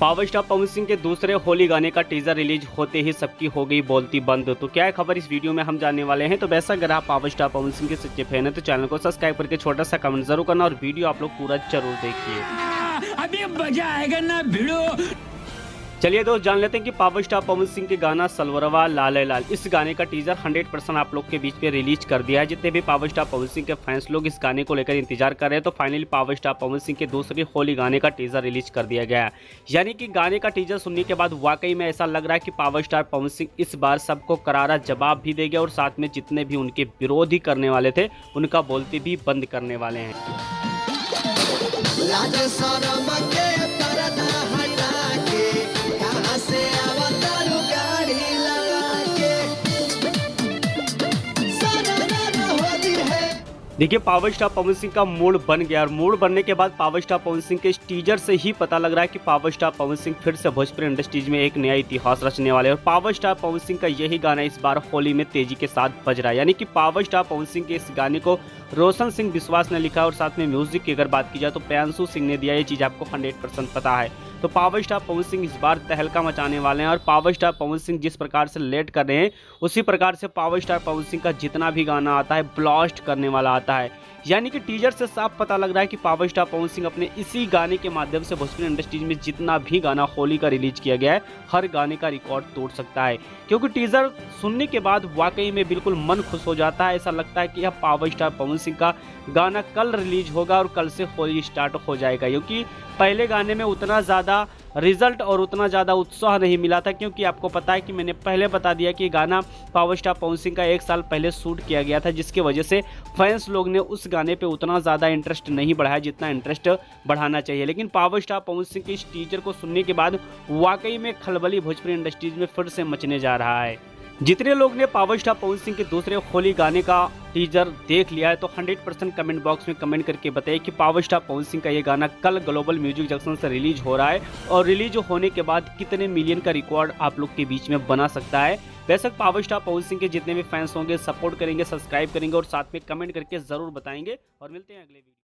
Power star Pawan Singh के दूसरे होली गाने का टीजर रिलीज होते ही सबकी हो गई बोलती बंद। तो क्या है खबर, इस वीडियो में हम जानने वाले हैं। तो वैसा अगर आप पावर स्टार पवन सिंह के सच्चे फैन हैं तो चैनल को सब्सक्राइब करके छोटा सा कमेंट जरूर करना और वीडियो आप लोग पूरा जरूर देखिए। अभी मजा आएगा ना भिड़ो। चलिए दोस्त, जान लेते हैं कि पावर स्टार पवन सिंह के गाना सलवरवा लाले लाल, इस गाने का टीजर 100% आप लोग के बीच में रिलीज कर दिया है। जितने भी पावर स्टार पवन सिंह के फैंस लोग इस गाने को लेकर इंतजार कर रहे हैं तो finally power star Pawan Singh के दूसरे होली गाने का टीजर रिलीज कर दिया गया है। यानी कि गाने का टीजर सुनने के बाद वाकई में ऐसा लग रहा है कि पावर स्टार पवन सिंह इस बार सबको करारा जवाब भी देंगे और साथ में जितने भी उनके विरोधी करने वाले थे उनका बोलते भी बंद करने वाले हैं। देखिए, पावर स्टार पवन सिंह का मूड बन गया और मूड बनने के बाद पावर स्टार पवन सिंह के इस टीजर से ही पता लग रहा है कि पावर स्टार पवन सिंह फिर से भोजपुरी इंडस्ट्रीज में एक नया इतिहास रचने वाले हैं। और पावर स्टार पवन सिंह का यही गाना इस बार होली में तेजी के साथ बज रहा है। यानी कि पावर स्टार पवन सिंह के इस गाने को रोशन सिंह विश्वास ने लिखा और साथ में म्यूजिक की अगर बात की जाए तो प्रियांशु सिंह ने दिया। ये चीज आपको 100% पता है। तो पावर स्टार पवन सिंह इस बार तहलका मचाने वाले हैं और पावर स्टार पवन सिंह जिस प्रकार से लेट कर रहे हैं उसी प्रकार से पावर स्टार पवन सिंह का जितना भी गाना आता है ब्लास्ट करने वाला आता है। यानी कि टीजर से साफ पता लग रहा है कि पावर स्टार पवन सिंह अपने इसी गाने के माध्यम से भोजपुरी इंडस्ट्रीज में जितना भी गाना होली का रिलीज किया गया है हर गाने का रिकॉर्ड तोड़ सकता है। क्योंकि टीजर सुनने के बाद वाकई में बिल्कुल मन खुश हो जाता है। ऐसा लगता है कि यह पावर स्टार पवन सिंह का गाना कल रिलीज होगा और कल से होली स्टार्ट हो जाएगा। क्योंकि पहले गाने में उतना ज़्यादा रिजल्ट और उतना ज़्यादा उत्साह नहीं मिला था, क्योंकि आपको पता है कि मैंने पहले बता दिया कि गाना पावर स्टार पवन सिंह का 1 साल पहले शूट किया गया था, जिसकी वजह से फैंस लोग ने उस गाने पे उतना ज़्यादा इंटरेस्ट नहीं बढ़ाया जितना इंटरेस्ट बढ़ाना चाहिए। लेकिन पावर स्टार पवन सिंह के इस टीजर को सुनने के बाद वाकई में खलबली भोजपुरी इंडस्ट्रीज में फिर से मचने जा रहा है। जितने लोग ने पावर स्टार पवन सिंह के दूसरे होली गाने का टीजर देख लिया है तो 100% कमेंट बॉक्स में कमेंट करके बताइए कि पावर स्टार पवन सिंह का ये गाना कल ग्लोबल म्यूजिक जंक्शन से रिलीज हो रहा है और रिलीज होने के बाद कितने मिलियन का रिकॉर्ड आप लोग के बीच में बना सकता है। बेशक पावर स्टार पवन सिंह के जितने भी फैंस होंगे सपोर्ट करेंगे, सब्सक्राइब करेंगे और साथ में कमेंट करके जरूर बताएंगे। और मिलते हैं अगले वीडियो।